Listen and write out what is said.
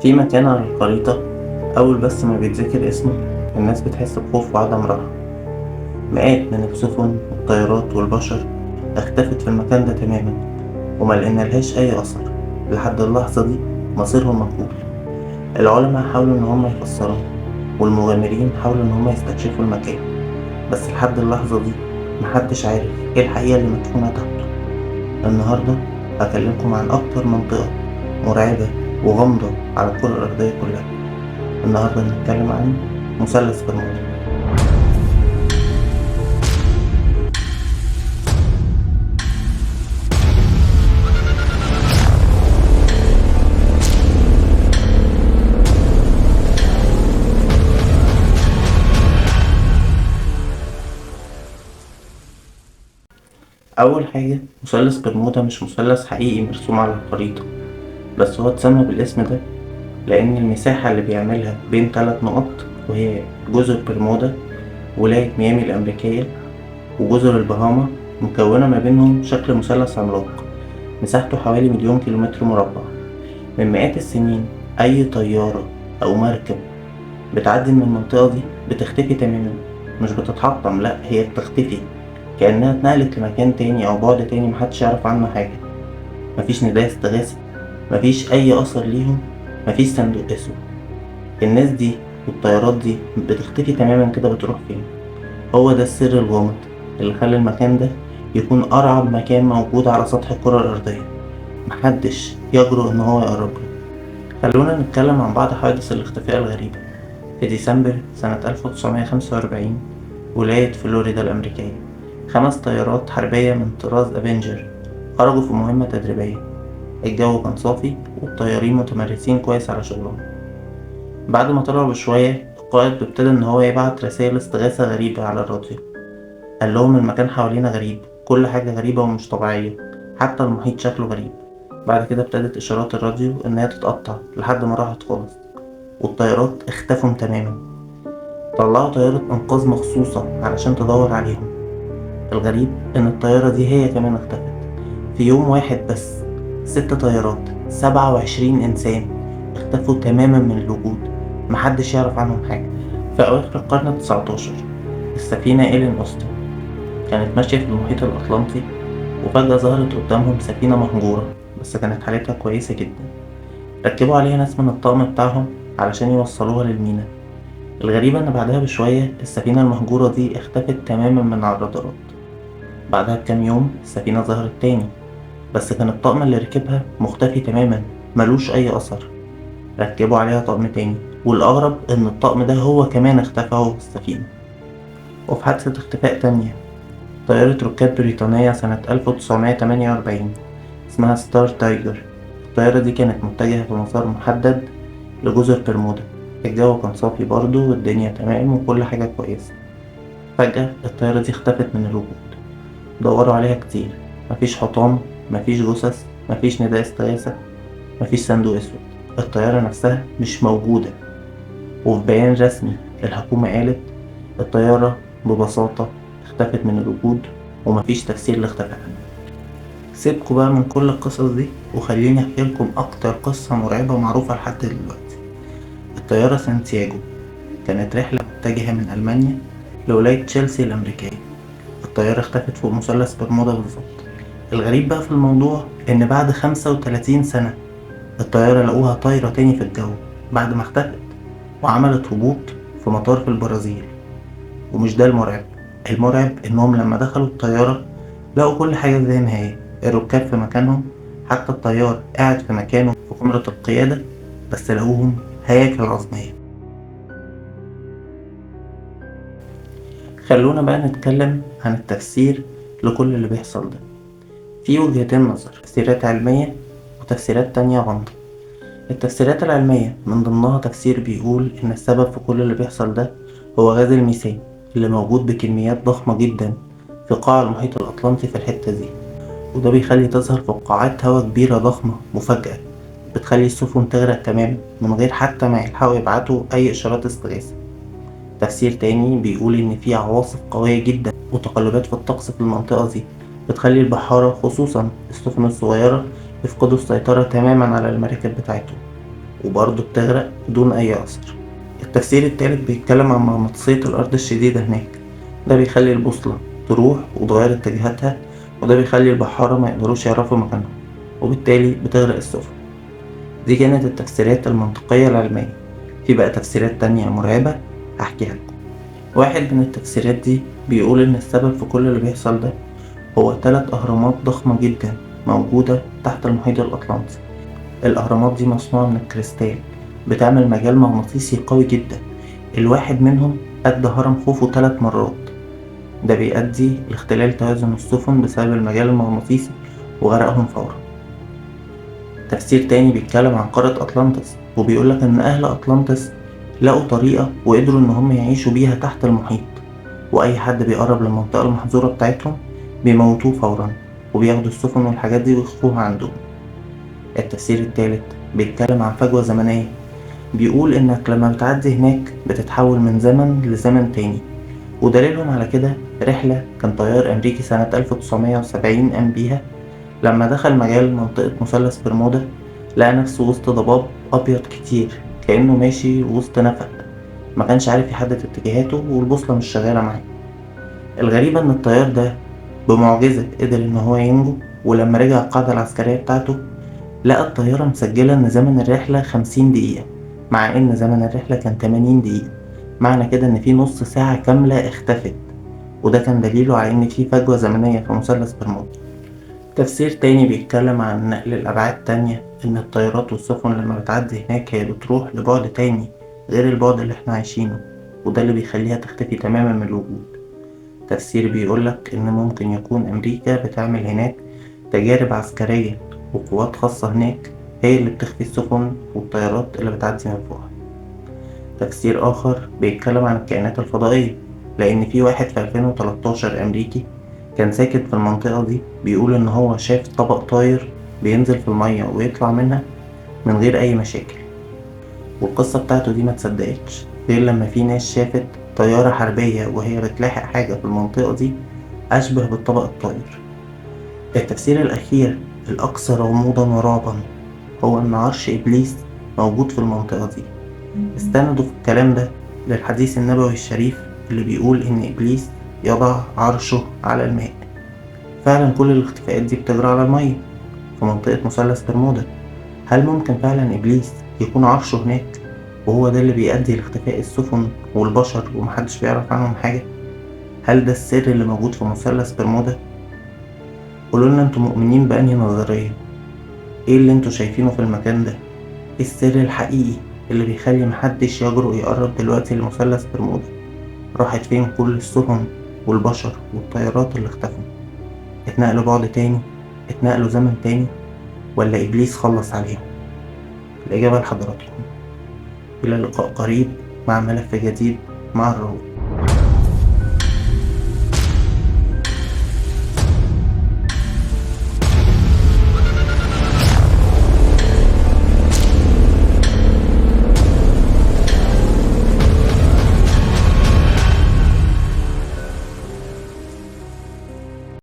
في مكان على الخريطة أول بس ما بيتذكر اسمه الناس بتحس بخوف وعدم راحة. مئات من السفن والطيارات والبشر اختفت في المكان ده تماما، وما لقينالهاش أي أثر لحد اللحظة دي. مصيرهم مجهول. العلماء حاولوا إن هم يفسروه، والمغامرين حاولوا إن هم يستكشفوا المكان، بس لحد اللحظة دي محدش عارف إيه الحقيقة اللي مدفونة تحته. النهاردة هكلمكم عن أكتر منطقة مرعبة وغامضة على الكرة الأرضية كلها. النهاردة هنتكلم عن مثلث برمودا. أول حاجة، مثلث برمودا مش مثلث حقيقي مرسوم على الخريطة، بس هو اتسمى بالاسم ده لأن المساحة اللي بيعملها بين 3 نقط، وهي جزر برمودا، ولاية ميامي الأمريكية، وجزر البهاما، مكونة ما بينهم شكل مثلث عملاق مساحته حوالي 1,000,000 كيلومتر مربع. من مئات السنين أي طيارة أو مركب بتعدي من المنطقة دي بتختفي تماما. مش بتتحطم، لأ، هي بتختفي كأنها اتنقلت لمكان تاني أو بعد تاني محدش يعرف عنه حاجة. مفيش نداء استغاثة، مفيش أي أثر ليهم، مفيش صندوق أسود. الناس دي والطيارات دي بتختفي تماما كده، بتروح فين؟ هو ده السر الغامض اللي خلى المكان ده يكون أرعب مكان موجود على سطح الكرة الأرضية، محدش يجرؤ إن هو يقرب له. خلونا نتكلم عن بعض حوادث الاختفاء الغريبة. في ديسمبر سنة 1945، ولاية فلوريدا الأمريكية، 5 طيارات حربية من طراز أفينجر خرجوا في مهمة تدريبية. الجو كان صافي والطيارين متمرسين كويس على شغلهم. بعد ما طلعوا بشوية، القائد ابتدى إن هو يبعت رسائل استغاثة غريبة على الراديو. قال لهم المكان حوالينا غريب، كل حاجة غريبة ومش طبيعية، حتى المحيط شكله غريب. بعد كده ابتدت إشارات الراديو إنها تتقطع لحد ما راحت خالص، والطيارات اختفوا تماما. طلعوا طيارة إنقاذ مخصوصة علشان تدور عليهم. الغريب إن الطيارة دي هي كمان اختفت في يوم واحد بس. 6 طيارات، 27 إنسان اختفوا تماما من الوجود، محدش يعرف عنهم حاجة. في أواخر القرن ال19، السفينة إيلين أوستن كانت ماشية في المحيط الأطلنطي، وفجأة ظهرت قدامهم سفينة مهجورة، بس كانت حالتها كويسة جدا. ركبوا عليها ناس من الطاقم بتاعهم علشان يوصلوها للمينا. الغريبة إن بعدها بشوية السفينة المهجورة دي اختفت تماما من على الرادارات. بعدها بكام يوم السفينة ظهرت تاني، بس كان الطقم اللي ركبها مختفي تماما، ملوش أي أثر. ركبوا عليها طقم تاني، والأغرب إن الطقم ده هو كمان اختفى هو في السفينة. وفي حادثة اختفاء تانية، طيارة ركاب بريطانية سنة 1948 اسمها ستار تايجر. الطيارة دي كانت متجهة في مسار محدد لجزر برمودا. الجو كان صافي برضه والدنيا تمام وكل حاجة كويسة. فجأة الطيارة دي اختفت من الوجود. دوروا عليها كتير، مفيش حطام، مفيش جثث، مفيش نداء استغاثة، مفيش صندوق اسود. الطيارة نفسها مش موجودة. وفي بيان رسمي الحكومة قالت الطيارة ببساطة اختفت من الوجود ومفيش تفسير لاختفائها. سيبكوا بقى من كل القصص دي وخليني احكي لكم اكتر قصة مرعبة معروفة لحد دلوقتي. الطيارة سانتياغو كانت رحلة متجهة من ألمانيا لولاية تشيلسي الأمريكية. الطيارة اختفت فوق مثلث برمودا بالظبط. الغريب بقى في الموضوع إن بعد 35 سنة الطيارة لقوها طايرة تاني في الجو بعد ما اختفت، وعملت هبوط في مطار في البرازيل. ومش ده المرعب. المرعب إنهم لما دخلوا الطيارة لقوا كل حاجة زي ما هي، الركاب في مكانهم، حتى الطيار قاعد في مكانه في كاميرا القيادة، بس لقوهم هياكل عظمية. خلونا بقى نتكلم عن التفسير لكل اللي بيحصل ده. في وجهتين نظر، تفسيرات علمية وتفسيرات تانية غامضة. التفسيرات العلمية من ضمنها تفسير بيقول إن السبب في كل اللي بيحصل ده هو غاز الميثان اللي موجود بكميات ضخمة جدا في قاع المحيط الأطلنطي في الحتة دي، وده بيخلي تظهر فقاعات هواء كبيرة ضخمة مفاجئة بتخلي السفن تغرق تماما من غير حتى ما يلحقوا يبعتوا أي إشارات استغاثة. تفسير تاني بيقول إن في عواصف قوية جدا وتقلبات في الطقس في المنطقة دي بتخلي البحارة خصوصا السفن الصغيرة يفقدوا السيطرة تماما على المراكب بتاعتهم، وبرضه بتغرق بدون أي أثر. التفسير التالت بيتكلم عن مغناطيسية الأرض الشديدة هناك، ده بيخلي البوصلة تروح وتغير اتجاهاتها، وده بيخلي البحارة ما يقدروش يعرفوا مكانهم، وبالتالي بتغرق السفن. دي كانت التفسيرات المنطقية العلمية. في بقى تفسيرات تانية مرعبة هحكيها لكم. واحد من التفسيرات دي بيقول إن السبب في كل اللي بيحصل ده هو 3 أهرامات ضخمة جدا موجودة تحت المحيط الأطلنطي. الأهرامات دي مصنوعة من الكريستال، بتعمل مجال مغناطيسي قوي جدا. الواحد منهم قد هرم خوفو 3 مرات. ده بيؤدي لاختلال توازن السفن بسبب المجال المغناطيسي وغرقهم فورا. تفسير تاني بيتكلم عن قارة أطلانتس، وبيقولك إن أهل أطلانتس لقوا طريقة وقدروا إن هم يعيشوا بيها تحت المحيط، وأي حد بيقرب للمنطقة المحظورة بتاعتهم بيموتوه فورا، وبياخدوا السفن والحاجات دي ويخفوها عندهم. التفسير التالت بيتكلم عن فجوة زمنية، بيقول إنك لما بتعدي هناك بتتحول من زمن لزمن تاني، ودليلهم على كده رحلة كان طيار أمريكي سنة 1970 قام بيها. لما دخل مجال منطقة مثلث برمودا لقى نفسه وسط ضباب أبيض كتير، كأنه ماشي وسط نفق، ما كانش عارف يحدد اتجاهاته والبوصلة مش شغالة معاه. الغريبة إن الطيار ده بمعجزة قدر إن هو ينجو، ولما رجع القاعدة العسكرية بتاعته لقى الطيارة مسجلة إن زمن الرحلة 50 دقيقة، مع إن زمن الرحلة كان 80 دقيقة. معنى كده إن في نص ساعة كاملة اختفت، وده كان دليله على إن في فجوة زمنية في مثلث برمودا. تفسير تاني بيتكلم عن نقل الأبعاد تانية، إن الطيارات والسفن لما بتعدي هناك هي بتروح لبعد تاني غير البعد اللي احنا عايشينه، وده اللي بيخليها تختفي تماما من الوجود. تفسير بيقولك إن ممكن يكون أمريكا بتعمل هناك تجارب عسكرية، وقوات خاصة هناك هي اللي بتخفي السفن والطيارات اللي بتعدي من فوقها. تفسير آخر بيتكلم عن الكائنات الفضائية، لأن في واحد في 2013 أمريكي كان ساكن في المنطقة دي بيقول إن هو شاف طبق طاير بينزل في المية ويطلع منها من غير أي مشاكل. والقصة بتاعته دي ما تصدقتش غير لما في ناس شافت طيارة حربية وهي بتلاحق حاجة في المنطقة دي أشبه بالطبق الطاير. التفسير الأخير الأكثر غموضا ورعبا هو إن عرش إبليس موجود في المنطقة دي. استندوا في الكلام ده للحديث النبوي الشريف اللي بيقول إن إبليس يضع عرشه على الماء. فعلا كل الاختفاءات دي بتجرى على المية في منطقة مثلث برمودا. هل ممكن فعلا إبليس يكون عرشه هناك وهو ده اللي بيؤدي لاختفاء السفن والبشر ومحدش بيعرف عنهم حاجة؟ هل ده السر اللي موجود في مثلث برمودا؟ قولولنا انتوا مؤمنين بأنهي نظرية؟ ايه اللي انتوا شايفينه في المكان ده؟ ايه السر الحقيقي اللي بيخلي محدش يجرؤ يقرب دلوقتي لمثلث برمودا؟ راحت فين كل السفن والبشر والطيارات اللي اختفوا؟ اتنقلوا بعد تاني؟ اتنقلوا زمن تاني؟ ولا إبليس خلص عليهم؟ الإجابة لحضراتكم. إلى لقاء قريب مع ملف جديد مع الروض.